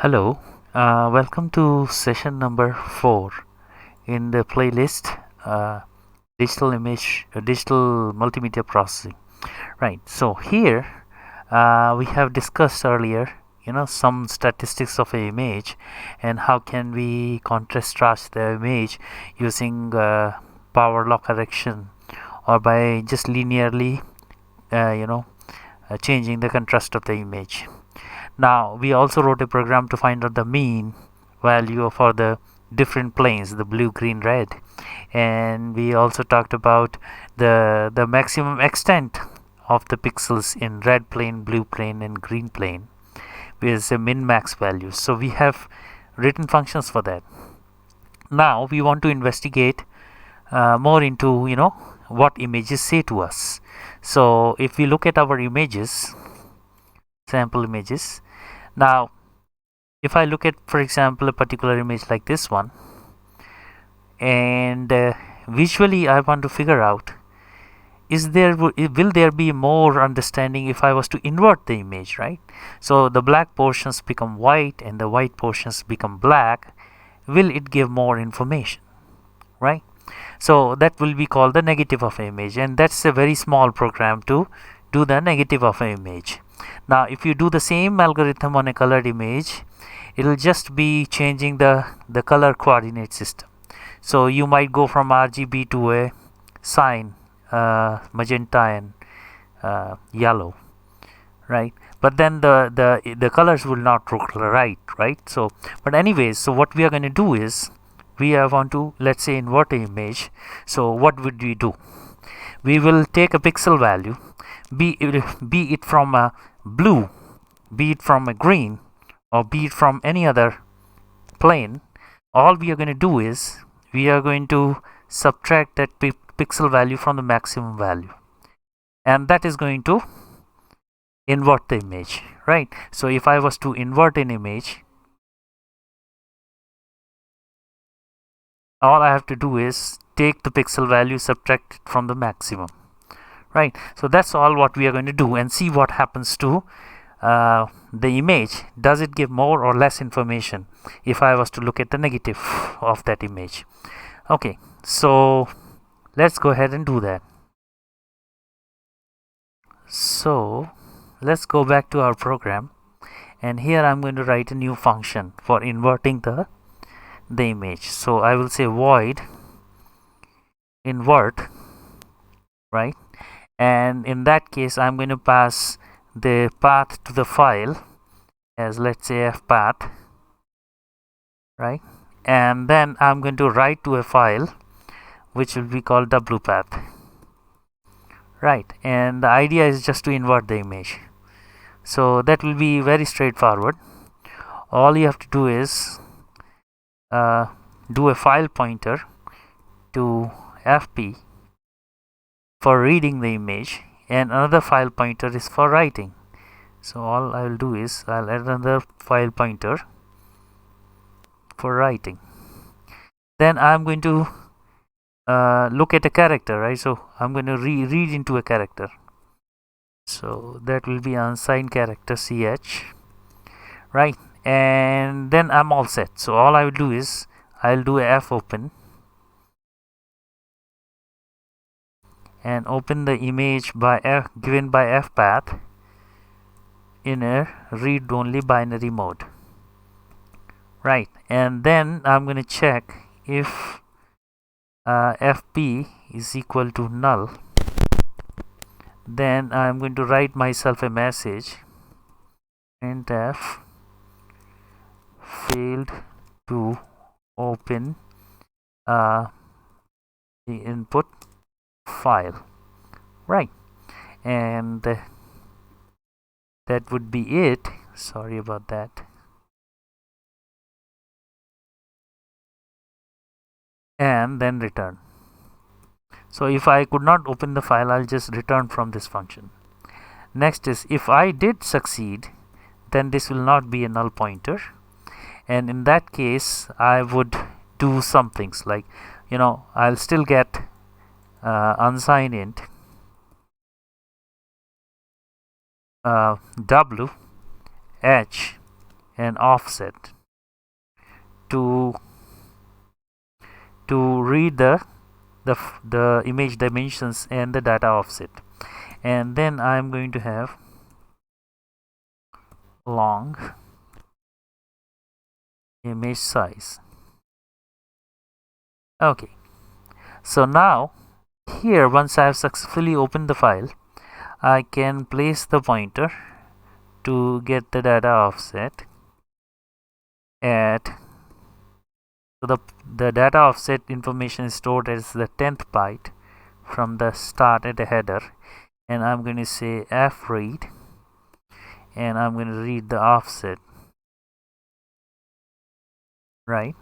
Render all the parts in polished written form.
Hello, welcome to session number 4 in the playlist digital multimedia processing. Right, so here we have discussed earlier, some statistics of an image and how can we contrast the image using power law correction or by just linearly, changing the contrast of the image. Now we also wrote a program to find out the mean value for the different planes, the blue, green, red, and we also talked about the maximum extent of the pixels in red plane, blue plane, and green plane with a min max value. So we have written functions for that. Now we want to investigate more into what images say to us. So if we look at our images, sample images. Now if I look at, for example, a particular image like this one, and visually I want to figure out, will there be more understanding if I was to invert the image, right? So the black portions become white and the white portions become black. Will it give more information, right? So that will be called the negative of an image, and that's a very small program to do the negative of an image. Now if you do the same algorithm on a colored image, it will just be changing the color coordinate system. So you might go from RGB to a cyan, magenta, and yellow, right? But then the colors will not look right? So but anyways, so what we are going to do is we are want to, let's say, invert an image. So what would we do? We will take a pixel value, be it from a blue, be it from a green, or be it from any other plane. All we are going to do is we are going to subtract that pixel value from the maximum value, and that is going to invert the image, right? So if I was to invert an image, all I have to do is take the pixel value, subtract it from the maximum, right? So that's all what we are going to do, and see what happens to the image. Does it give more or less information if I was to look at the negative of that image? Okay, so let's go ahead and do that. So let's go back to our program, and here I'm going to write a new function for inverting the image. So I will say void invert, right? And in that case I'm going to pass the path to the file as, let's say, fpath, right? And then I'm going to write to a file which will be called wpath, right? And the idea is just to invert the image. So that will be very straightforward. All you have to do is do a file pointer to fp for reading the image, and another file pointer is for writing. So all I will do is I'll add another file pointer for writing. Then I'm going to look at a character, right? So I'm going to read into a character. So that will be unsigned character ch, right? And then I'm all set. So all I will do is I'll do a fopen and open the image by given by fpath in a read-only binary mode, right? And then I'm going to check if fp is equal to null. Then I'm going to write myself a message, printf failed to open the input file, right? And that would be it. Sorry about that. And then return. So if I could not open the file, I'll just return from this function. Next is, if I did succeed, then this will not be a null pointer, and in that case I would do some things like, I'll still get unsigned int w h and offset to read the image dimensions and the data offset. And then I'm going to have long image size. Okay, so now here, once I have successfully opened the file, I can place the pointer to get the data offset at, so the data offset information is stored as the 10th byte from the start at the header, and I'm going to say f read, and I'm going to read the offset, right?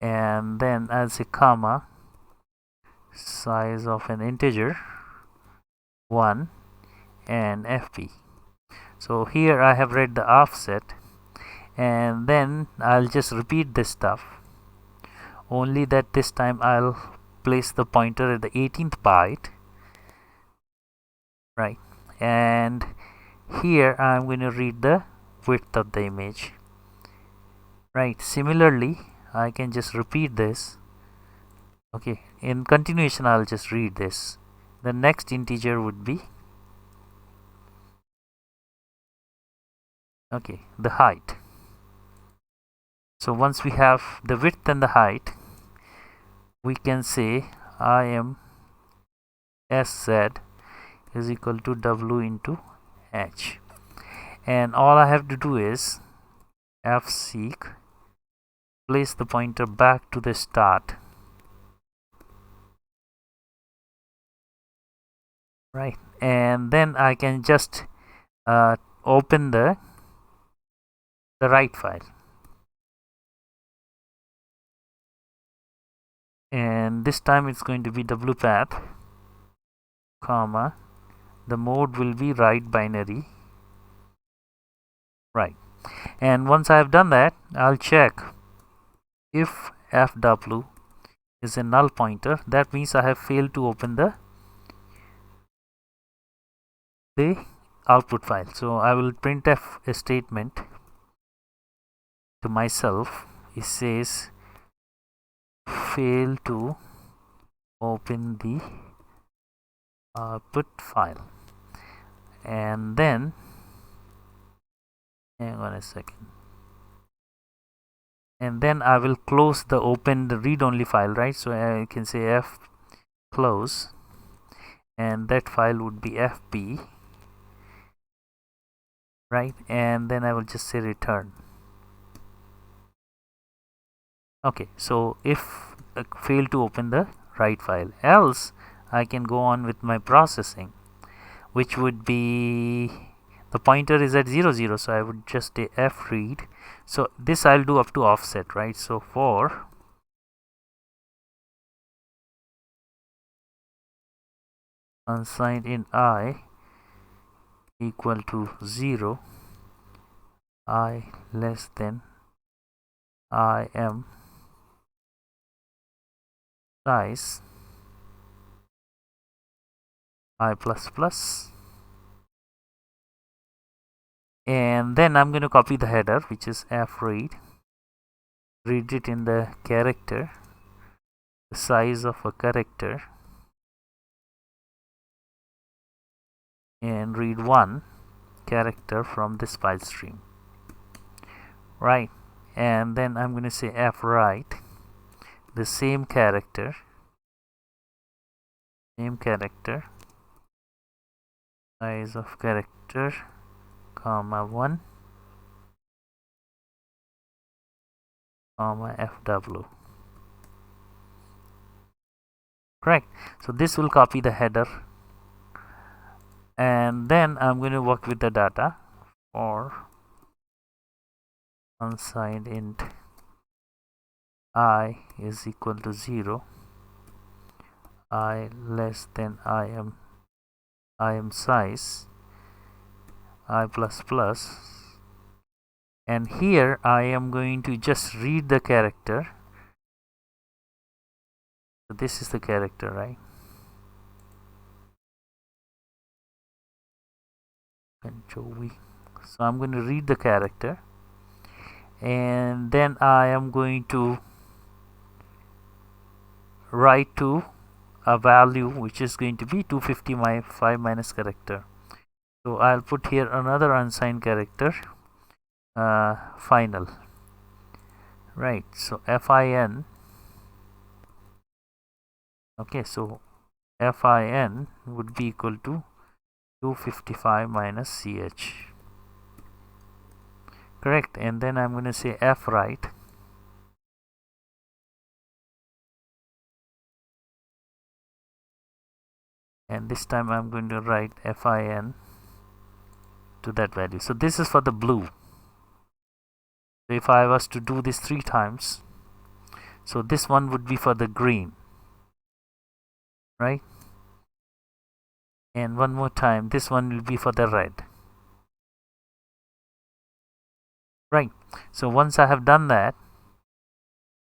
And then I'll say comma size of an integer 1 and fp. So here I have read the offset, and then I'll just repeat this stuff, only that this time I'll place the pointer at the 18th byte, right? And here I'm going to read the width of the image, right? Similarly, I can just repeat this. Okay, in continuation I'll just read this. The next integer would be, okay, the height. So once we have the width and the height, we can say I am sz is equal to w into h, and all I have to do is fseek, place the pointer back to the start, right? And then I can just open the write file, and this time it's going to be wpath comma, the mode will be write binary, right? And once I have done that, I'll check if fw is a null pointer. That means I have failed to open the output file. So I will printf a statement to myself. It says fail to open the output file, and then hang on a second, and then I will close the read-only file, right? So I can say f close, and that file would be fp, right? And then I will just say return. Okay, so if fail to open the write file, else I can go on with my processing, which would be, the pointer is at 0 0, so I would just say f read. So this I'll do up to offset, right? So for unsigned in I equal to 0, I less than I am size I plus plus, and then I'm going to copy the header, which is f read it in the character, the size of a character, and read one character from this file stream, right? And then I'm going to say f write the same character, size of character comma 1 comma fw, correct? So this will copy the header, and then I'm going to work with the data for unsigned int I is equal to 0, I less than I am size I plus plus, and here I am going to just read the character. So this is the character, right? Control V. So I'm going to read the character, and then I am going to write to a value which is going to be 255 minus character. So I'll put here another unsigned character, final, right? So fin, okay, so fin would be equal to 255 minus ch, correct? And then I'm going to say fwrite, and this time I'm going to write fin to that value. So this is for the blue. So if I was to do this 3 times, so this one would be for the green, right? And one more time, this one will be for the red, right? So once I have done that,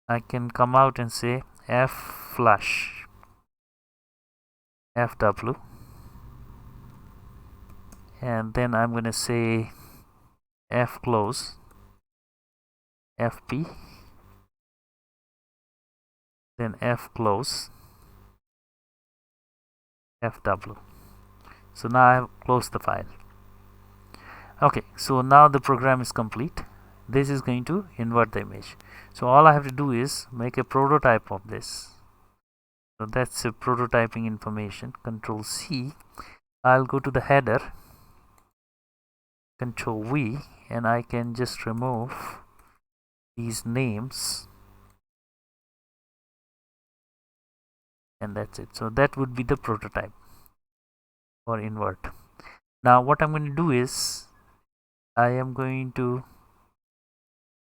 I can come out and say flush fw, and then I'm going to say fclose fp, then fclose fw. So now I have closed the file. Okay, so now the program is complete. This is going to invert the image. So all I have to do is make a prototype of this. So that's a prototyping information. Control C. I'll go to the header, Control V, and I can just remove these names, and that's it. So that would be the prototype for invert. Now what I'm going to do is I am going to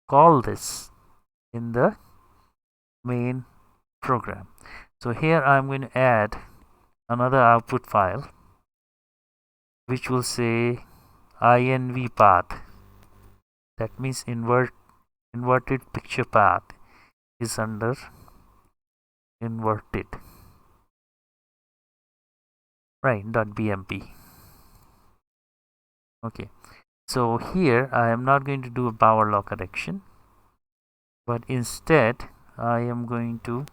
call this in the main program. So here I'm going to add another output file which will say inv path. That means inverted picture path is under inverted, right, .bmp. Okay, so here I am not going to do a power law correction, but instead I am going to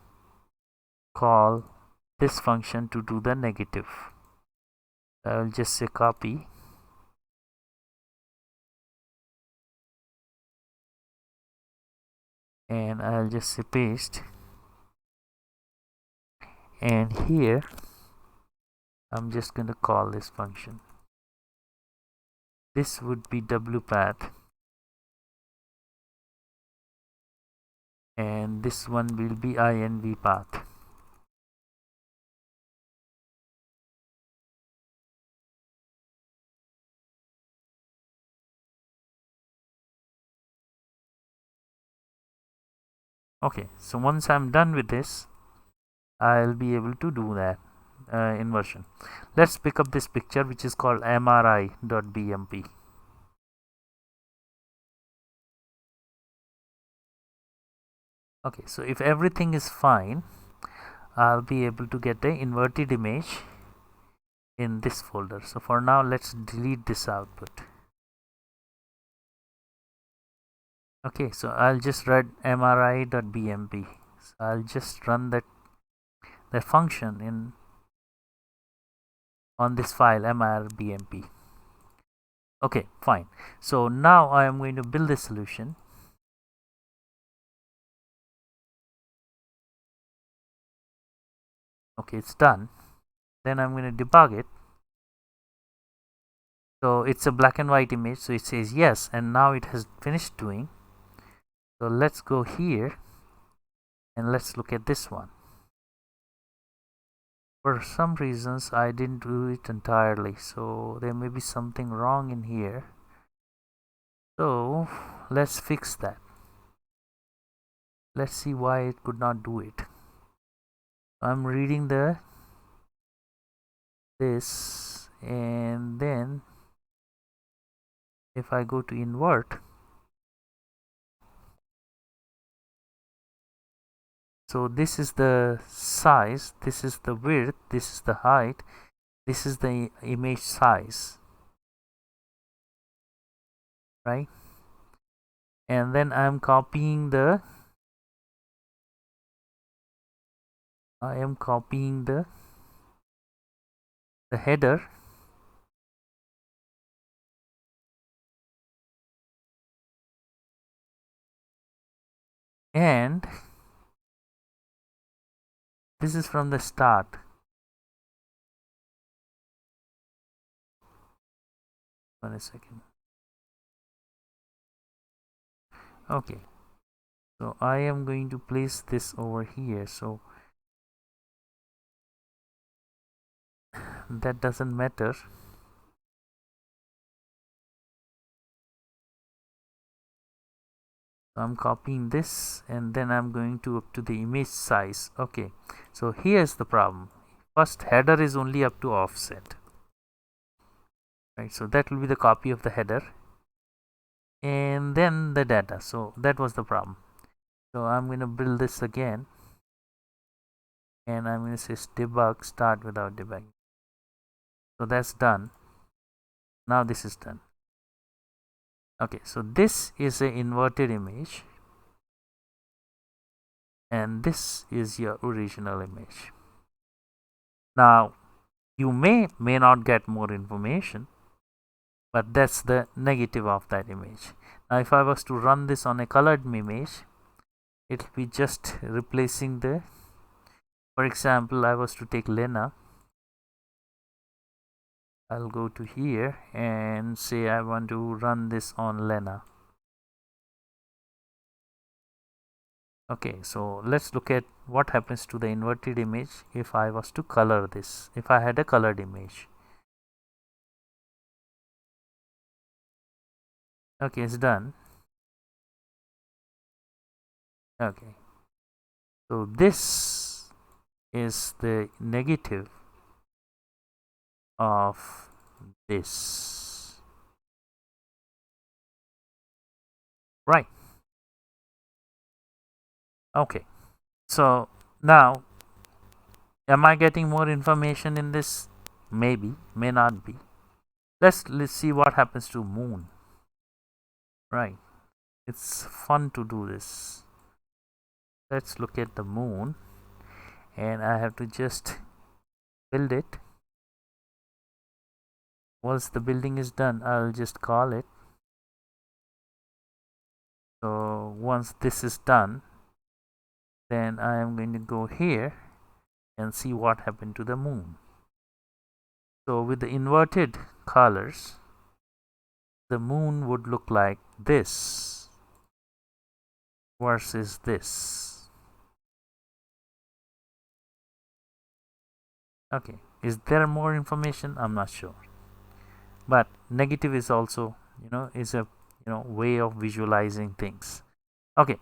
call this function to do the negative. I will just say copy, and I'll just say paste, and here I'm just going to call this function. This would be wpath, and this one will be inv path. Okay, so once I'm done with this, I'll be able to do that inversion. Let's pick up this picture which is called mri.bmp. Okay, so if everything is fine, I'll be able to get the inverted image in this folder. So for now, let's delete this output. Okay, so I'll just write mri.bmp. So I'll just run that function on this file mir.bmp. Okay, fine. So now I am going to build this solution. Okay, it's done. Then I'm going to debug it. So it's a black and white image, so it says yes, and now it has finished doing. So let's go here and let's look at this one. For some reasons I didn't do it entirely, so there may be something wrong in here. So let's fix that. Let's see why it could not do it. I'm reading this, and then if I go to invert, so this is the size, this is the width, this is the height, this is the image size. right? And then I am copying the header, and this is from the start. One second. Okay, so I am going to place this over here, so that doesn't matter. I'm copying this, and then I'm going to up to the image size. Okay, so here's the problem. First, header is only up to offset, right? So that will be the copy of the header, and then the data. So that was the problem. So I'm going to build this again, and I'm going to say debug start without debugging. So that's done. Now this is done. Okay, so this is an inverted image, and this is your original image. Now you may not get more information, but that's the negative of that image. Now if I was to run this on a colored image, it will be just replacing the, for example, I was to take Lena. I'll go to here and say I want to run this on Lena. Okay, so let's look at what happens to the inverted image if I was to color this, if I had a colored image. Okay, it's done. Okay, so this is the negative of this, right? Okay, so now am I getting more information in this? Maybe, may not be. Let's see what happens to moon, right? It's fun to do this. Let's look at the moon, and I have to just build it. Once the building is done, I'll just call it. So once this is done, then I am going to go here and see what happened to the moon. So with the inverted colors, the moon would look like this versus this. Okay, is there more information? I'm not sure, but negative is also, is a way of visualizing things. Okay,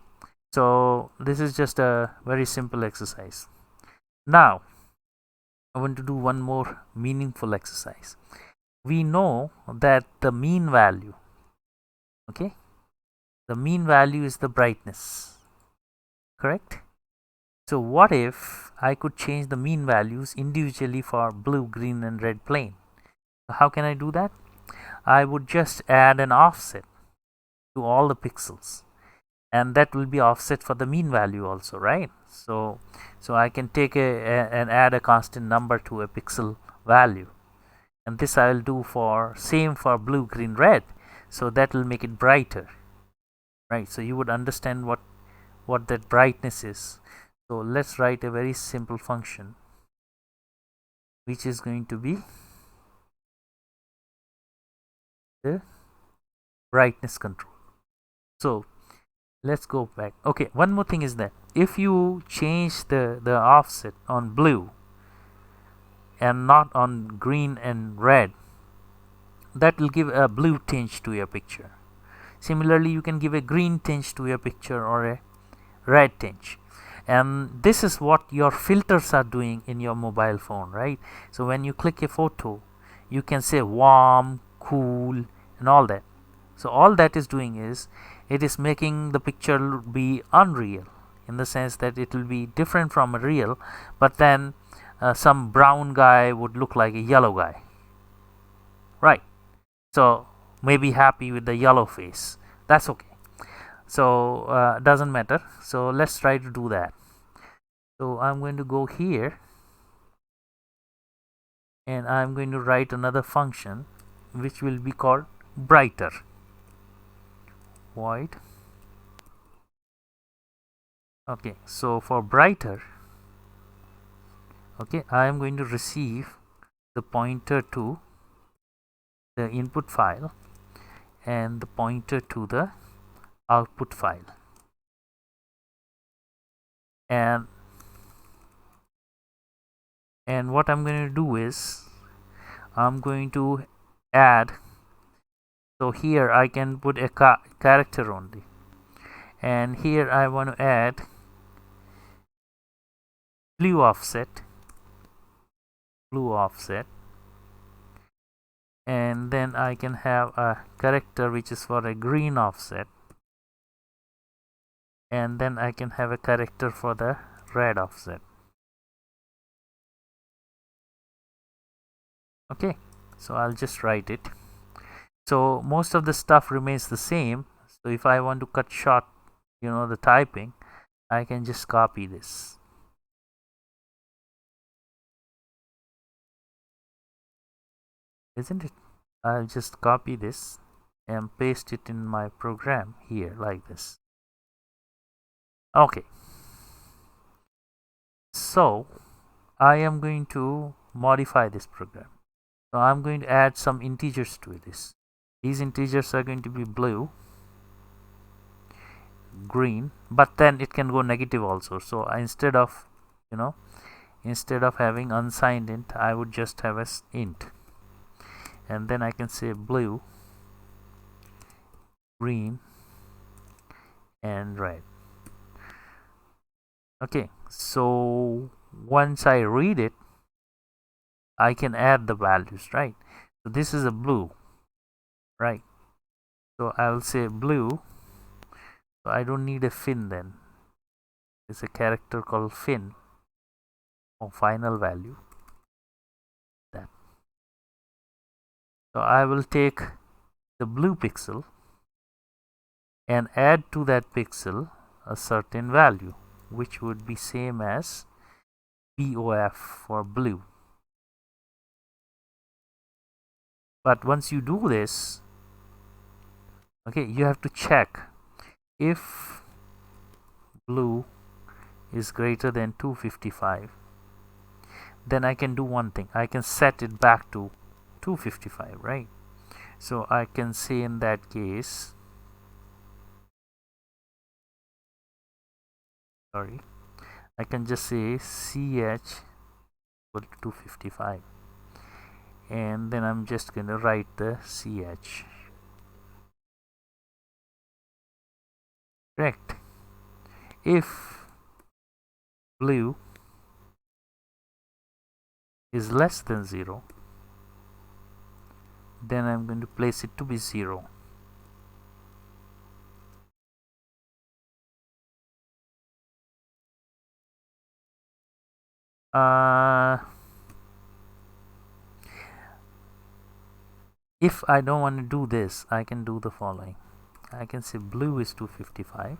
so this is just a very simple exercise. Now I want to do one more meaningful exercise. We know that the mean value, okay, the mean value is the brightness, correct? So what if I could change the mean values individually for blue, green and red plane? How can I do that? I would just add an offset to all the pixels, and that will be offset for the mean value also, right? So I can take and add a constant number to a pixel value, and this I will do for same for blue, green, red, so that will make it brighter, right? So you would understand what that brightness is. So let's write a very simple function which is going to be the brightness control. So let's go back. Okay, one more thing is that if you change the offset on blue and not on green and red, that will give a blue tinge to your picture. Similarly, you can give a green tinge to your picture or a red tinge, and this is what your filters are doing in your mobile phone, right? So when you click a photo, you can say warm, cool and all that. So all that is doing is it is making the picture be unreal, in the sense that it will be different from a real, but then some brown guy would look like a yellow guy, right? So may be happy with the yellow face. That's okay. So doesn't matter. So let's try to do that. So I'm going to go here and I'm going to write another function which will be called brighter. Void. Okay, so for brighter, okay, I am going to receive the pointer to the input file and the pointer to the output file, and what I'm going to do is I'm going to add, so here I can put a character only, and here I want to add blue offset, and then I can have a character which is for a green offset, and then I can have a character for the red offset. Okay, so I'll just write it. So most of the stuff remains the same. So if I want to cut short, the typing, I can just copy this. Isn't it? I'll just copy this and paste it in my program here like this. Okay. So I am going to modify this program. So I'm going to add some integers to this. These integers are going to be blue, green, but then it can go negative also. So instead of having unsigned int, I would just have as int, and then I can say blue, green, and red. Okay, so once I read it, I can add the values, right? So this is a blue, right? So I'll say blue. So I don't need a fin then. It's a character called fin or final value. That. So I will take the blue pixel and add to that pixel a certain value, which would be same as BOF for blue. But once you do this, okay, you have to check if blue is greater than 255, then I can do one thing. I can set it back to 255, right? So I can say in that case, I can just say ch equal to 255, and then I'm just going to write the ch. Correct. If blue is less than 0, then I'm going to place it to be 0. If I don't want to do this, I can do the following. I can say blue is 255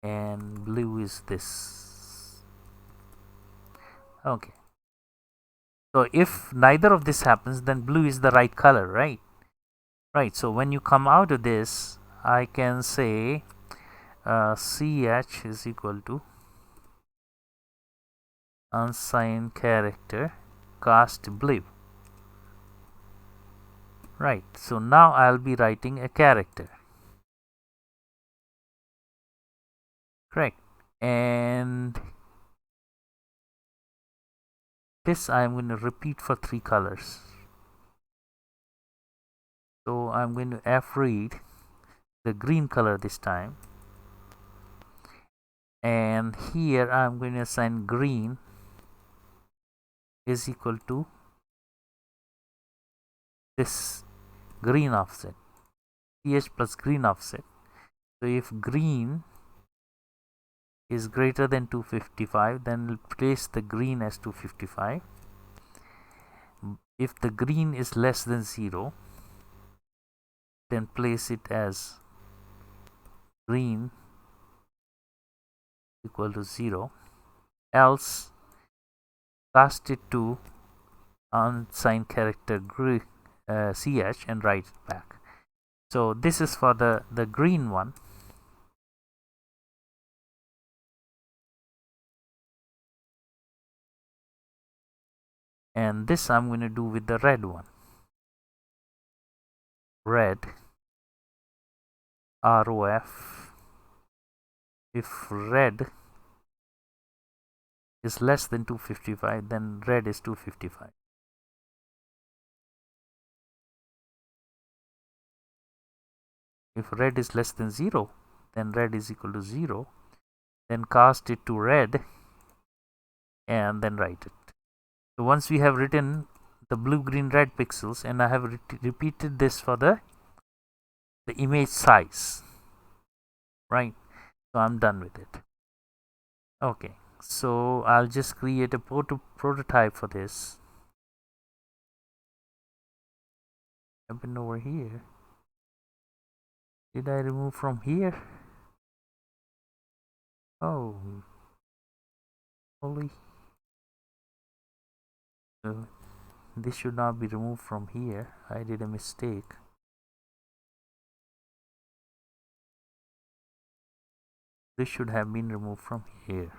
and blue is this. Okay. So if neither of this happens, then blue is the right color, right? Right. So when you come out of this, I can say ch is equal to unsigned character cast blue. Right. So now I'll be writing a character. Correct. And this I'm going to repeat for 3 colors. So I'm going to f-read the green color this time, and here I'm going to assign green is equal to this green offset, ch plus green offset. So if green is greater than 255, then we'll place the green as 255. If the green is less than 0, then place it as green equal to 0, else cast it to unsigned character ch and write it back. So this is for the green one. And this I'm going to do with the red one. Red ROF. If red is less than 255, then red is 255. If red is less than 0, then red is equal to 0. Then cast it to red and then write it. So once we have written the blue, green, red pixels, and I have repeated this for the image size, right? So I'm done with it. Okay, so I'll just create a prototype for this. I've been over here. Did I remove from here? Oh, holy. This should not be removed from here. I did a mistake. This should have been removed from here.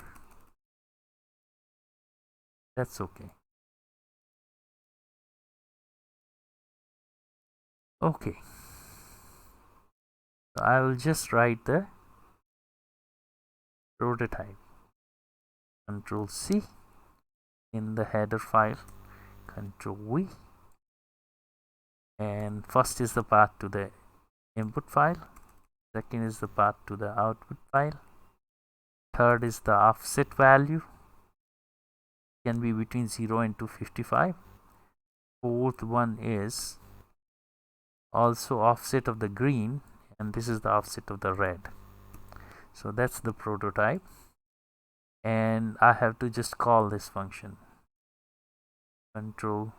That's okay. Okay. So I will just write the prototype. Control C in the header file. Control V. And first is the path to the input file. Second is the path to the output file. Third is the offset value. Can be between 0 and 255. Fourth one is also offset of the green, and this is the offset of the red. So that's the prototype, and I have to just call this function. Control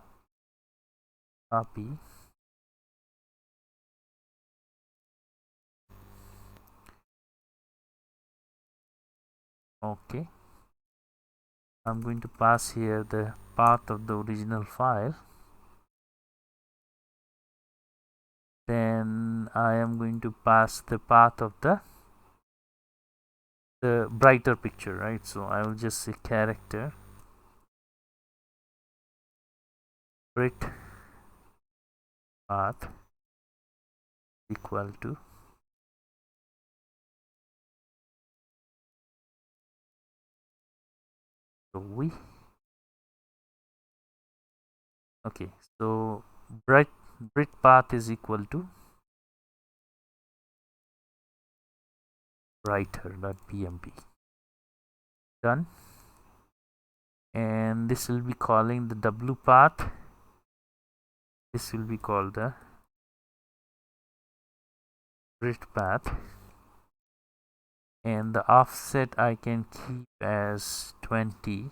copy. Okay, I'm going to pass here the path of the original file. Then I am going to pass the path of the brighter picture, right? So I will just say character bright path equal to V. Okay, so bright path is equal to writer.pmp. Done. And this will be calling the w path. This will be called the grid path, and the offset I can keep as 20,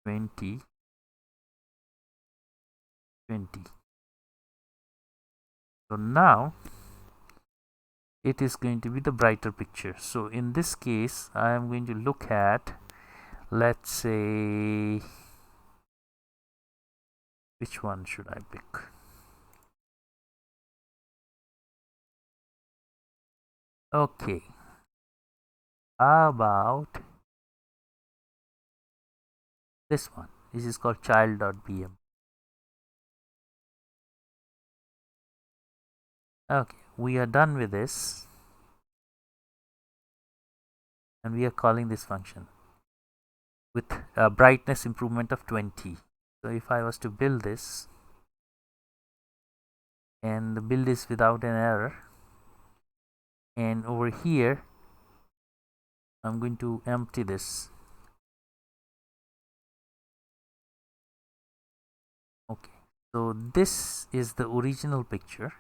20, 20. So now it is going to be the brighter picture. So in this case I am going to look at, let's say, which one should I pick? Okay, how about this one? This is called child.bm. Okay, we are done with this, and we are calling this function with a brightness improvement of 20. So if I was to build this, and the build is without an error, and over here I'm going to empty this. Okay, so this is the original picture,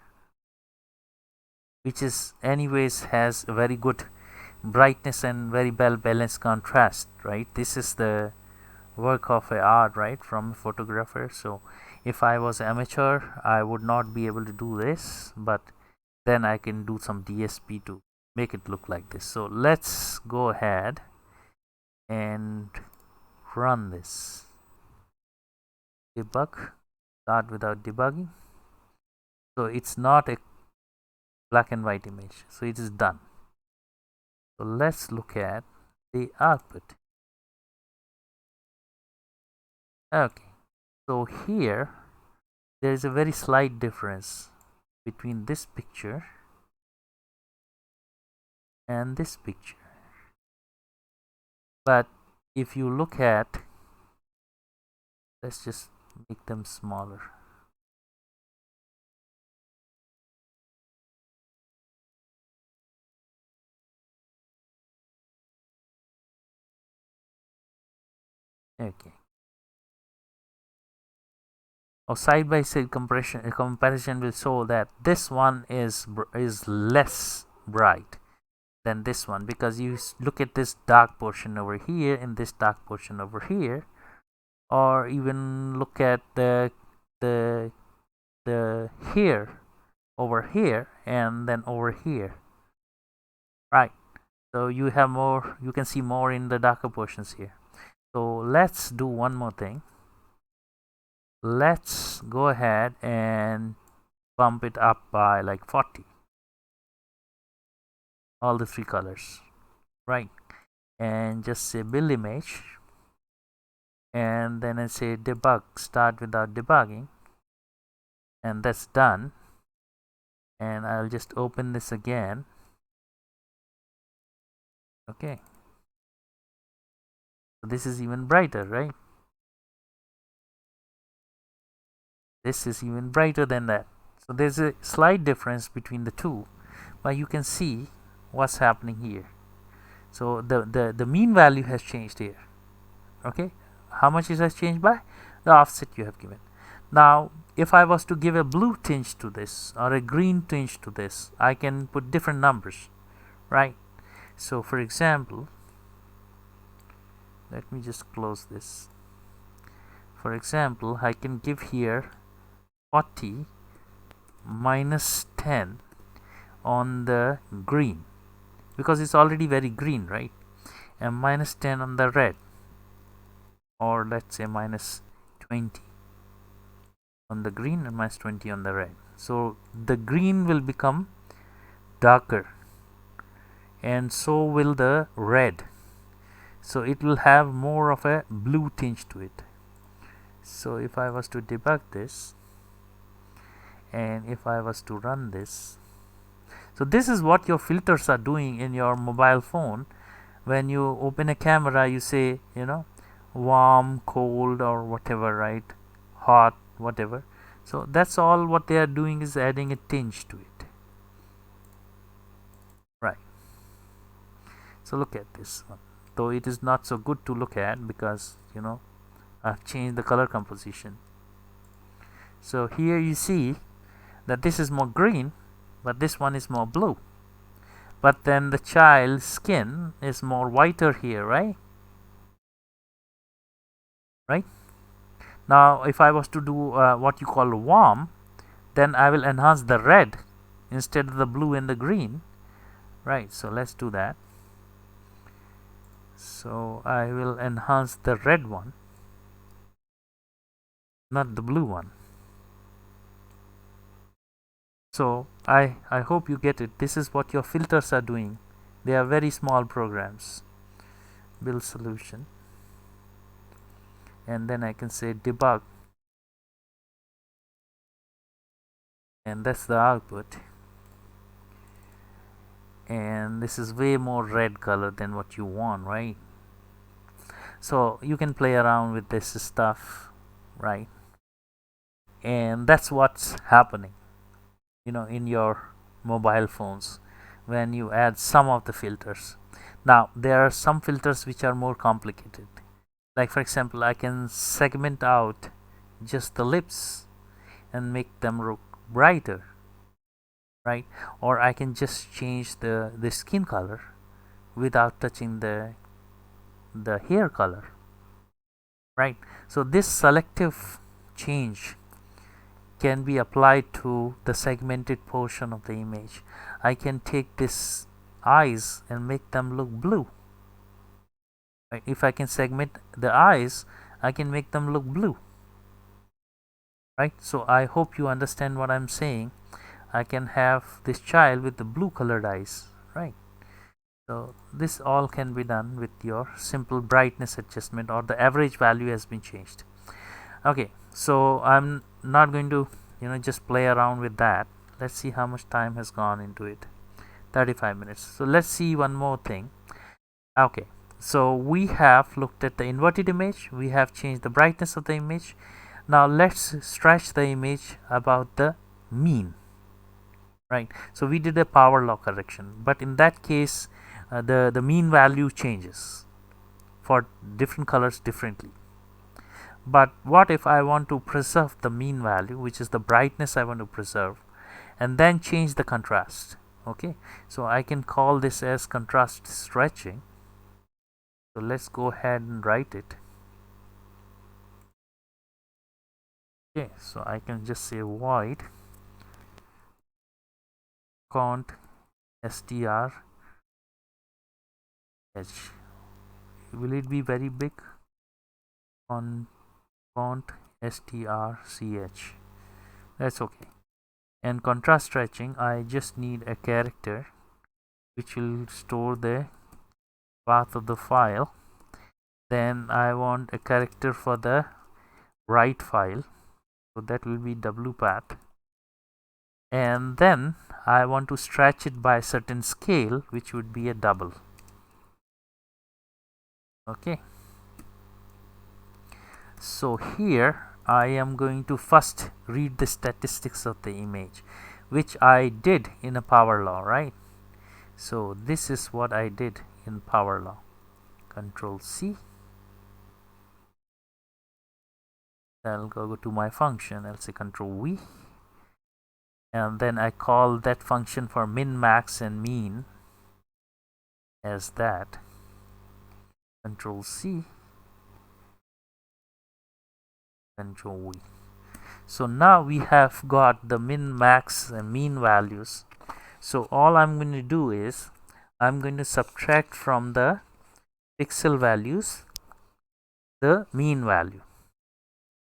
which is anyways has a very good brightness and very well balanced contrast, right? This is the work of a art, right, from a photographer. So If I was amateur, I would not be able to do this, but then I can do some DSP to make it look like this. So let's go ahead and run this. Debug, start without debugging. So it's not a black and white image, so it is done. So let's look at the output. Okay, so here there is a very slight difference between this picture and this picture, but if you look at, let's just make them smaller. Okay, or side by side comparison will show that this one is less bright than this one, because you look at this dark portion over here and this dark portion over here, or even look at the here over here and then over here, right? So you have more, you can see more in the darker portions here. So let's do one more thing. Let's go ahead and bump it up by like 40, all the three colors, right? And just say build image, and then I say debug, start without debugging, and that's done. And I'll just open this again. Okay, so this is even brighter, right? This is even brighter than that. So there's a slight difference between the two, but you can see what's happening here. So the mean value has changed here. Okay, how much it has changed by? The offset you have given. Now if I was to give a blue tinge to this or a green tinge to this, I can put different numbers, right? So for example, let me just close this. For example, I can give here 40 minus 10 on the green, because it's already very green, right? And minus 10 on the red, or let's say minus 20 on the green and minus 20 on the red. So the green will become darker, and so will the red. So it will have more of a blue tinge to it. So if I was to debug this, and if I was to run this, so this is what your filters are doing in your mobile phone. When you open a camera, you say, you know, warm, cold, or whatever, right? Hot, whatever. So that's all what they are doing, is adding a tinge to it, right? So look at this one, though it is not so good to look at, because you know I've changed the color composition. So here you see that this is more green, but this one is more blue. But then the child's skin is more whiter here, right? Right? Now if I was to do what you call warm, then I will enhance the red instead of the blue and the green, right? So let's do that. So I will enhance the red one, not the blue one. So I hope you get it. This is what your filters are doing. They are very small programs. Build solution, and then I can say debug, and that's the output. And this is way more red color than what you want, right? So you can play around with this stuff, right? And that's what's happening, you know, in your mobile phones when you add some of the filters. Now there are some filters which are more complicated, like for example, I can segment out just the lips and make them look brighter, right? Or I can just change the skin color without touching the hair color, right? So this selective change can be applied to the segmented portion of the image. I can take this eyes and make them look blue. Right? If I can segment the eyes, I can make them look blue. Right? So I hope you understand what I'm saying. I can have this child with the blue colored eyes. Right? So this all can be done with your simple brightness adjustment, or the average value has been changed. Okay, so I'm not going to just play around with that. Let's see how much time has gone into it. 35 minutes. So let's see one more thing. Okay, so we have looked at the inverted image, we have changed the brightness of the image. Now let's stretch the image about the mean. Right, so we did a power law correction, but in that case the mean value changes for different colors differently. But what if I want to preserve the mean value, which is the brightness I want to preserve, and then change the contrast? Okay, so I can call this as contrast stretching. So let's go ahead and write it. Okay, so I can just say void cont str h. Will it be very big? On font strch. That's okay. And contrast stretching, I just need a character which will store the path of the file. Then I want a character for the write file, so that will be wpath. And then I want to stretch it by a certain scale, which would be a double. Okay, so here I am going to first read the statistics of the image, which I did in a power law, right? So this is what I did in power law. Control C. I'll go to my function. I'll say Control V, and then I call that function for min, max, and mean as that. Control C. Control V. So now we have got the min, max, and mean values. So all I'm going to do is I'm going to subtract from the pixel values the mean value,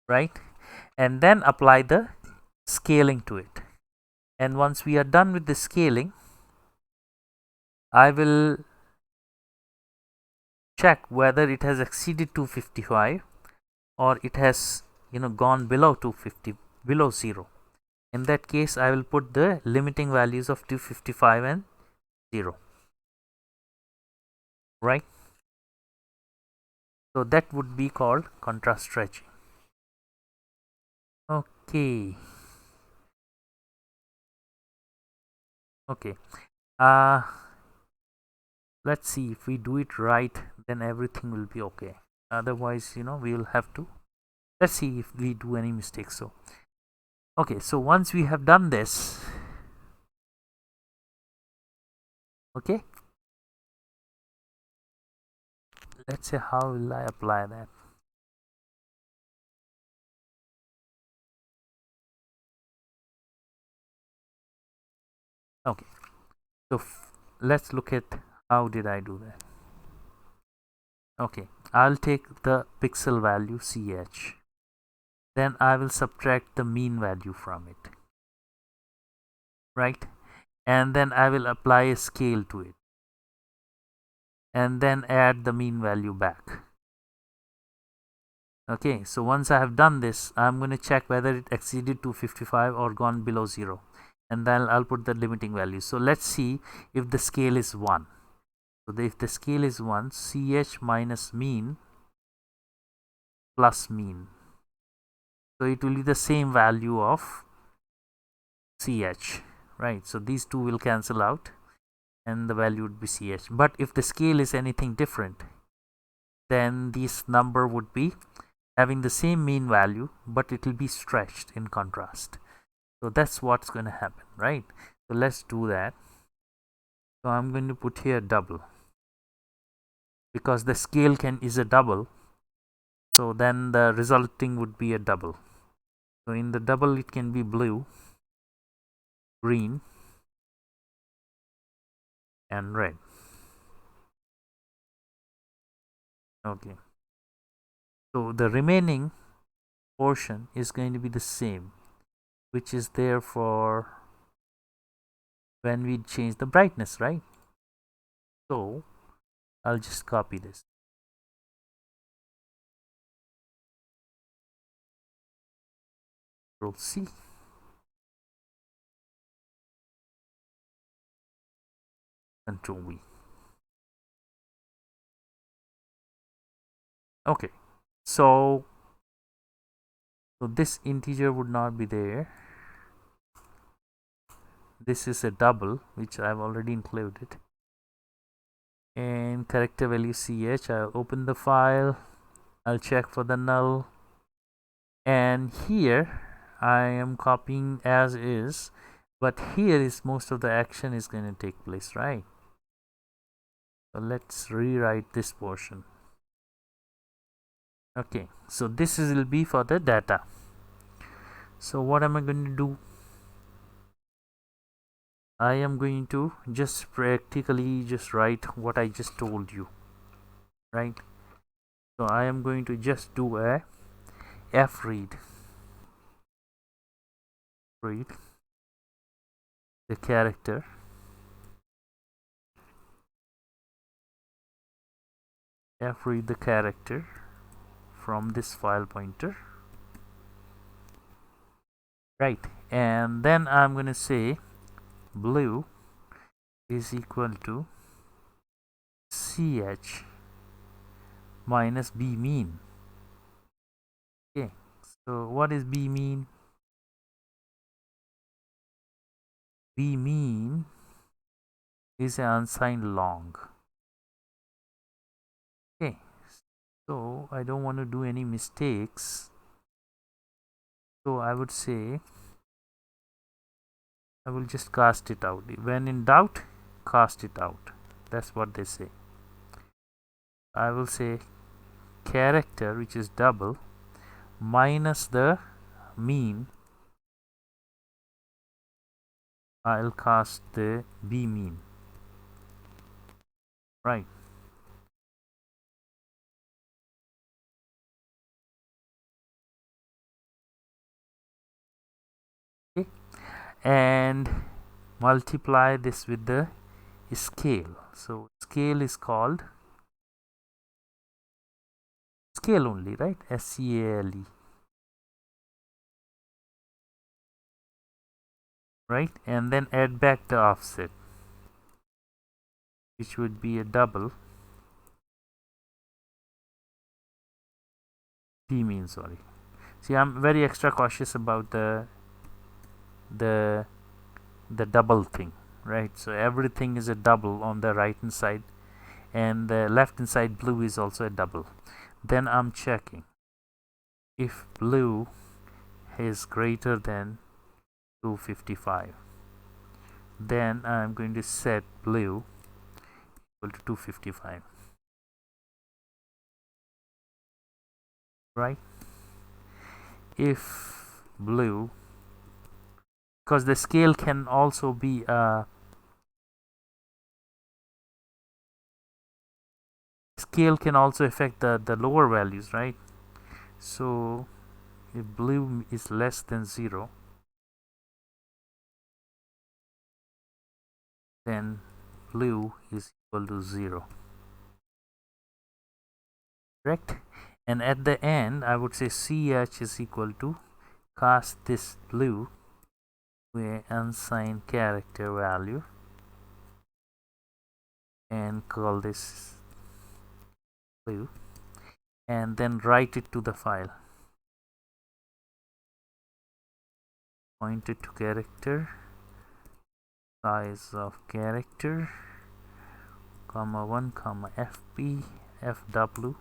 right? And then apply the scaling to it. And once we are done with the scaling, I will check whether it has exceeded 255 or it has gone below 250, below 0. In that case, I will put the limiting values of 255 and 0, right? So that would be called contrast stretching. Okay. Okay. Let's see, if we do it right, then everything will be okay. Otherwise, we will have to. Let's see if we do any mistakes. So okay, so once we have done this, okay, let's say how will I apply that. Okay, so let's look at how did I do that. Okay, I'll take the pixel value ch, then I will subtract the mean value from it, right? And then I will apply a scale to it, and then add the mean value back. Okay, so once I have done this, I'm going to check whether it exceeded 255 or gone below 0, and then I'll put the limiting value. So let's see if the scale is 1. So if the scale is 1, ch minus mean plus mean, so it will be the same value of ch, right? So these two will cancel out and the value would be ch. But if the scale is anything different, then this number would be having the same mean value, but it will be stretched in contrast. So that's what's going to happen, right? So let's do that. So I'm going to put here double, because the scale is a double, so then the resulting would be a double. So in the double it can be blue, green and red. Okay, so the remaining portion is going to be the same, which is there for when we change the brightness, right? So I'll just copy this. Control C. Control V. Okay, so this integer would not be there. This is a double, which I've already included. And character value ch. I'll open the file. I'll check for the null. And here I am copying as is, but here is most of the action is going to take place, right? So let's rewrite this portion. Okay, so this will be for the data. So what am I going to do? I am going to just practically just write what I just told you, right? So I am going to just do a fread the character fread the character from this file pointer, right? And then I'm going to say blue is equal to ch minus b mean. Okay, so what is b mean? B mean is an unsigned long. Okay, so I don't want to do any mistakes, so I would say I will just cast it out. When in doubt, cast it out. That's what they say. I will say character, which is double, minus the mean. I'll cast the b mean, right? Okay, and multiply this with the scale. So scale is called scale only, right? SCALE, right? And then add back the offset, which would be a double p mean. Sorry, see, I'm very extra cautious about the double thing, right? So everything is a double on the right hand side, and the left hand side blue is also a double. Then I'm checking if blue is greater than 255, then I'm going to set blue equal to 255, right? If blue, because the scale can also be scale can also affect the lower values, right? So if blue is less than 0, then blue is equal to 0, correct? And at the end I would say ch is equal to cast this blue to an unsigned character value and call this blue, and then write it to the file. Point it to character, size of character, comma 1, comma fp, fw.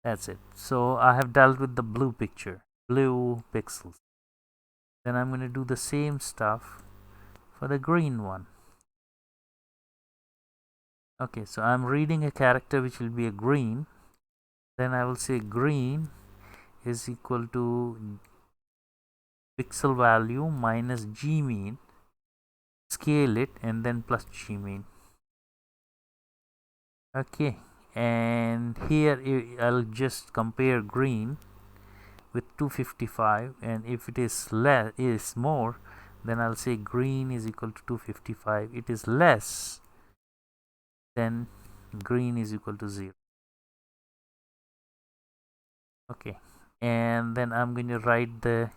That's it. So I have dealt with the blue picture, blue pixels. Then I'm going to do the same stuff for the green one. Okay, so I'm reading a character which will be a green. Then I will say green is equal to pixel value minus G mean, scale it, and then plus G mean. Okay, and here I'll just compare green with 255, and if it is more, then I'll say green is equal to 255. It is less, then green is equal to 0. Okay, and then I'm going to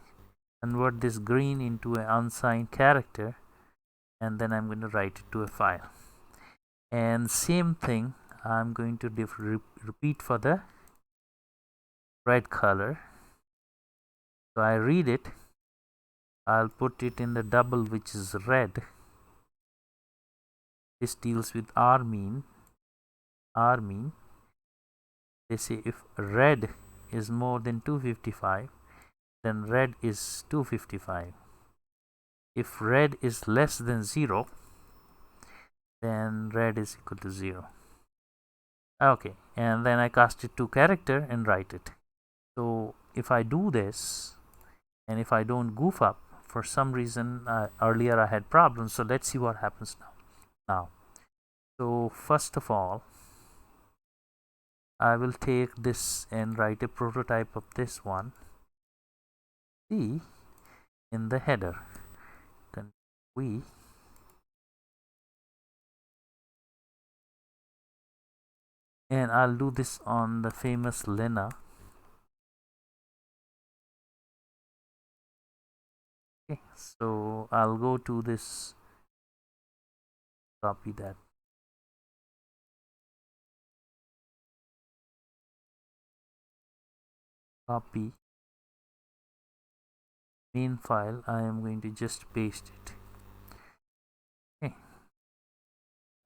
convert this green into an unsigned character, and then I'm going to write it to a file. And same thing I'm going to repeat for the red color. So I read it, I'll put it in the double, which is red. This deals with R mean. They say if red is more than 255, then red is 255. If red is less than 0, then red is equal to 0. Okay, and then I cast it to character and write it. So if I do this, and if I don't goof up, for some reason earlier I had problems, so let's see what happens now. So first of all, I will take this and write a prototype of this one. See in the header, we and I'll do this on the famous Lena. Okay, so I'll go to this, copy that, copy main file. I am going to just paste it. Okay,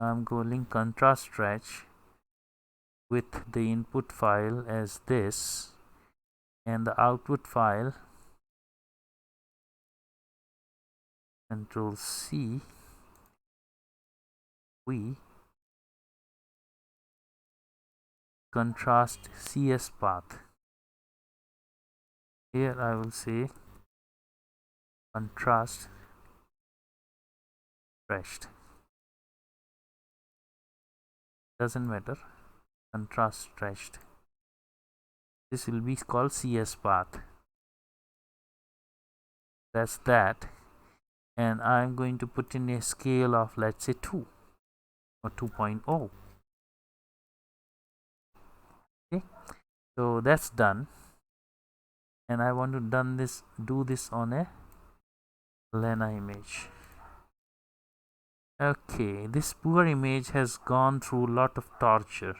I'm going contrast stretch with the input file as this, and the output file, Control C, we contrast CS path. Here I will say contrast stretched, doesn't matter, contrast stretched. This will be called CS path. That's that, and I'm going to put in a scale of, let's say, 2 or 2.0. Okay, so that's done, and I want to do this on a Lena image. Okay, this poor image has gone through a lot of torture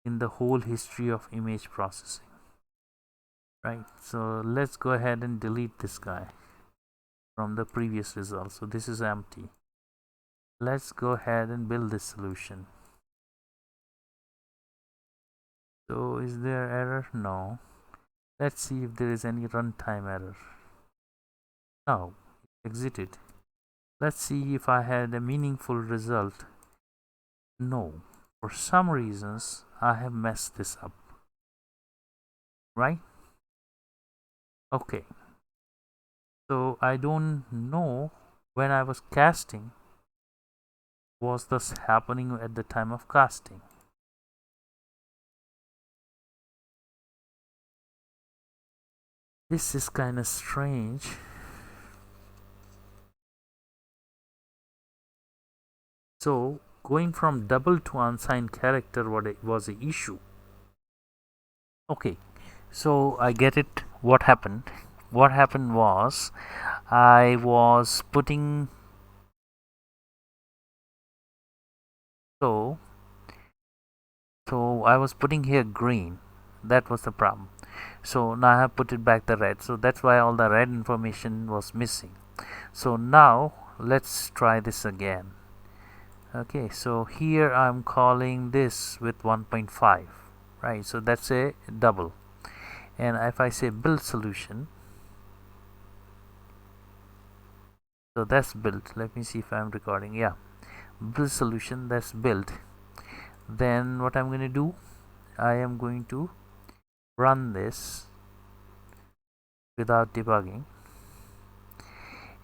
in the whole history of image processing. Right, so let's go ahead and delete this guy from the previous result. So this is empty. Let's go ahead and build this solution. So is there error? No. Let's see if there is any runtime error. No, exited. Let's see if I had a meaningful result. No, for some reasons I have messed this up. Right? Okay, so I don't know when I was casting, was this happening at the time of casting? This is kind of strange. So going from double to unsigned character was an issue. Okay, so I get it. What happened was I was putting, so I was putting here green. That was the problem. So now I have put it back the red, so that's why all the red information was missing. So now let's try this again. Okay, so here I'm calling this with 1.5, right? So that's a double. And if I say build solution, so that's built. Let me see if I'm recording. Yeah, build solution, that's built. Then what I'm going to do, I am going to run this, without debugging,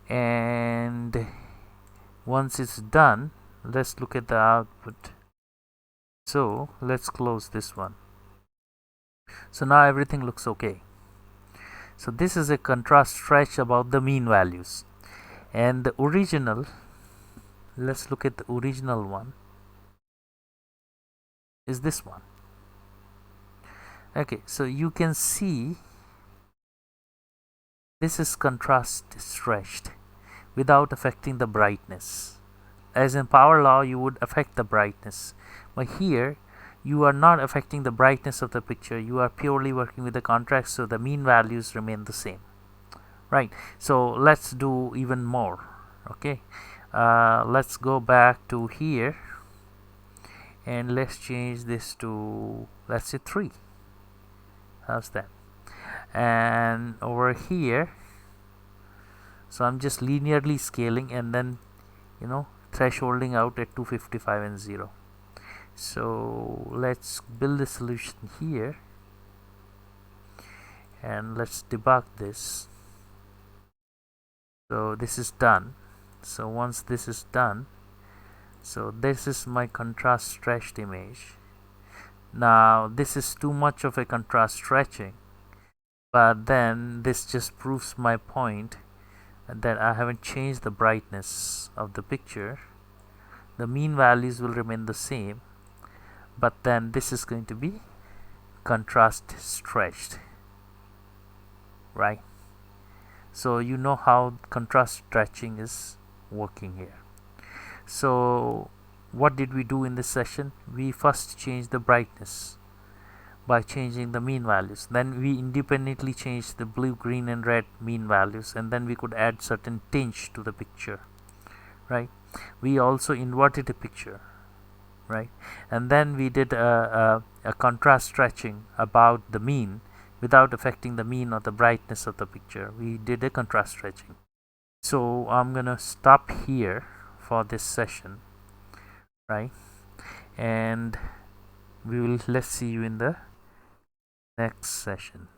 and once it's done, let's look at the output. So let's close this one. So now everything looks okay. So this is a contrast stretch about the mean values, and the original, let's look at the original one, is this one. Okay, so you can see this is contrast stretched without affecting the brightness. As in power law, you would affect the brightness, but here you are not affecting the brightness of the picture. You are purely working with the contrast, so the mean values remain the same, right? So let's do even more. Okay, let's go back to here and let's change this to, let's say, 3. How's that? And over here, so I'm just linearly scaling and then, you know, thresholding out at 255 and 0. So let's build a solution here and let's debug this. So this is done. So once this is done, so this is my contrast stretched image. Now this is too much of a contrast stretching, but then this just proves my point that I haven't changed the brightness of the picture. The mean values will remain the same, but then this is going to be contrast stretched, right? So you know how contrast stretching is working here. So what did we do in this session? We first changed the brightness by changing the mean values. Then we independently changed the blue, green and red mean values, and then we could add certain tinge to the picture, right? We also inverted the picture, right? And then we did a contrast stretching about the mean without affecting the mean or the brightness of the picture. We did a contrast stretching. So I'm gonna stop here for this session, right? And let's see you in the next session.